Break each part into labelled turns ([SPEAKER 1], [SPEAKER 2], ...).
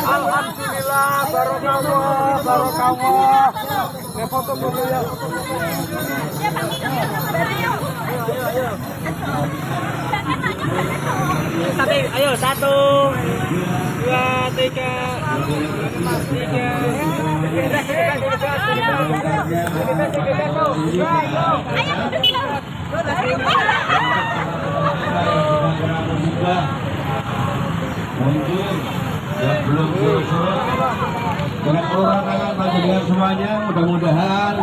[SPEAKER 1] Alhamdulillah, barokah. Ya foto ya. Sampai, ayo 1, 2, 3.
[SPEAKER 2] Mungkin yang belum surut dengan orang panjenengan semuanya, mudah-mudahan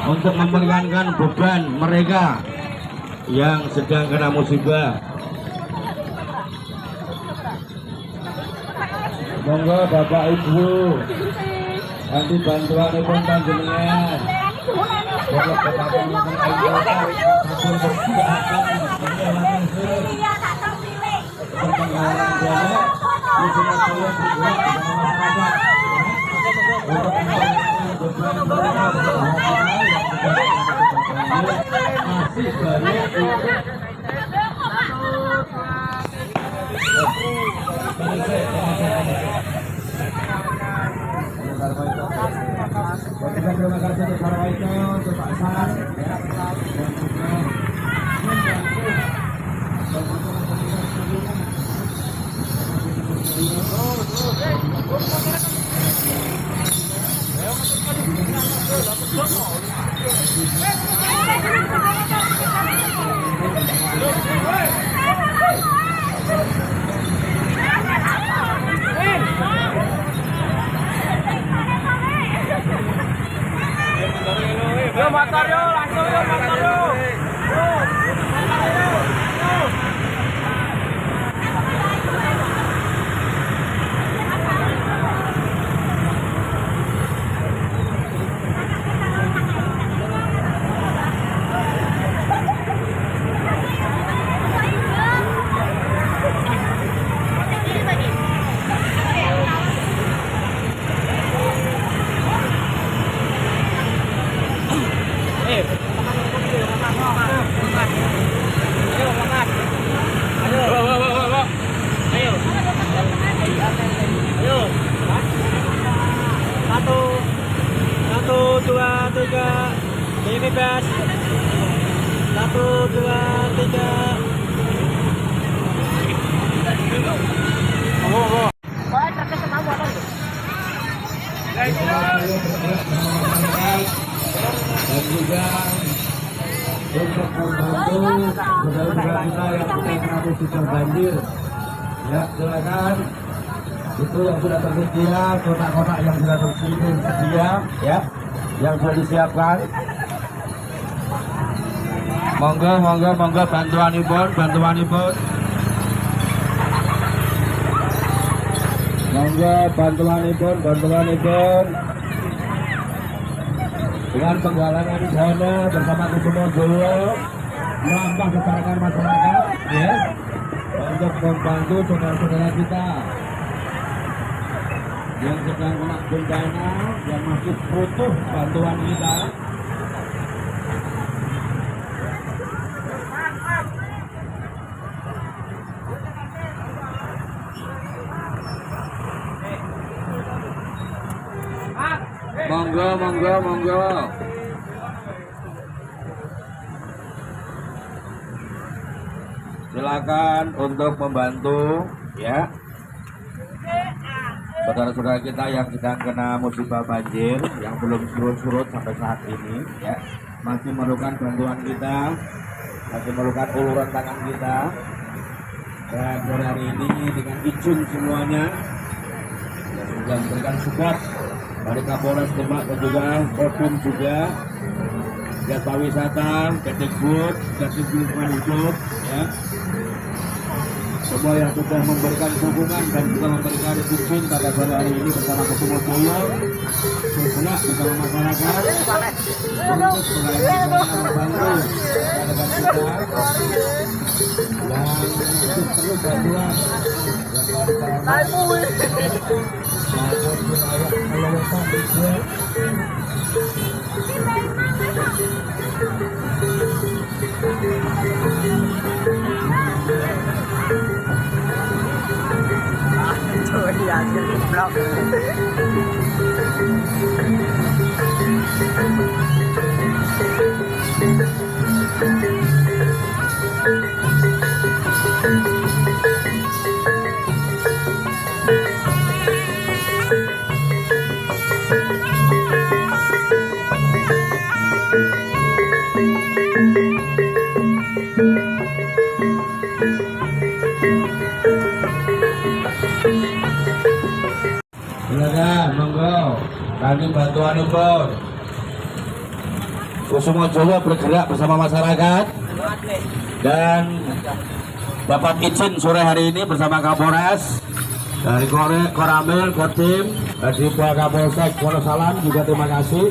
[SPEAKER 2] untuk meringankan beban mereka yang sedang kena musibah. Monggo Bapak Ibu, nanti bantuan pun panjenengan. Terima kasih untuk para waito, untuk Pak San,
[SPEAKER 1] Yo motor yo, langsung yo motor yo. Satu, dua, tiga, bebas. 1, 2, 3.
[SPEAKER 2] dan juga untuk membantu saudara-saudara kita yang sedang kena musibah banjir. Ya, silakan. Itu yang sudah tersedia, kotak-kotak yang sudah tersedia, ya, yang sudah disiapkan. Monggo bantuan ibu. Monggo bantuan ibu. Dengan penggalangan dana bersama Gubernur Jawa menambah kesadaran masyarakat, ya, untuk membantu saudara-saudara kita yang sedang kena bencana, yang masih butuh bantuan kita. Monggo. Silakan untuk membantu, ya, saudara-saudara kita yang sedang kena musibah banjir, yang belum surut sampai saat ini, ya, masih memerlukan bantuan kita, masih memerlukan uluran tangan kita. Dan sore hari ini dengan izin semuanya, yang sudah memberikan support dari Kapolres Demak dan juga Kodim juga, Jasa Wisata, Ketikbud, Ketik Lingkungan Hidup, ya, semua yang sudah memberikan dukungan dan juga memberikan dukungan pada sore hari ini bersama Ketua Boyo bergerak bersama masyarakat untuk membantu rekan kita yang perlu bantuan silakan monggo kami bantuan upur Kusumo Jawa bergerak bersama masyarakat dan dapat izin sore hari ini bersama Kapolres dari Koramil Kodim dari Pak Kapolsek Wonosalam juga terima kasih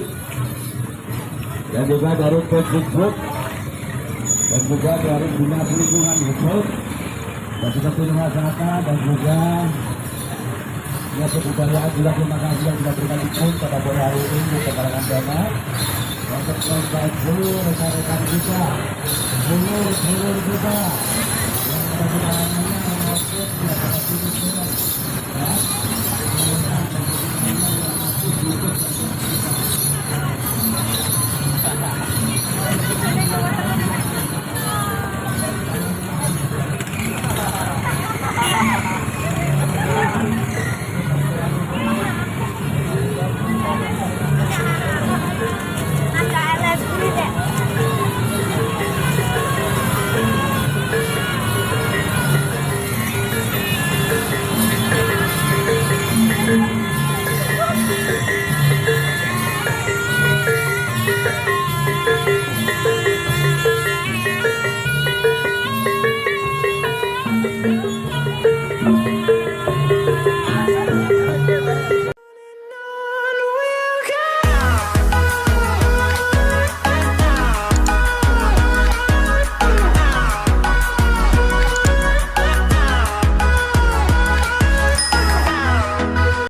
[SPEAKER 2] dan juga dari Kemdikbud dan juga dari Dinas Lingkungan Hidup dan juga masyarakat dan juga ya kebudayaan juga terima kasih yang sudah berikan izin pada sore hari ini kepada dana untuk membantu rekan-rekan kita, guru-guru kita yang ada di dalamnya maupun yang ada di sini. Ya.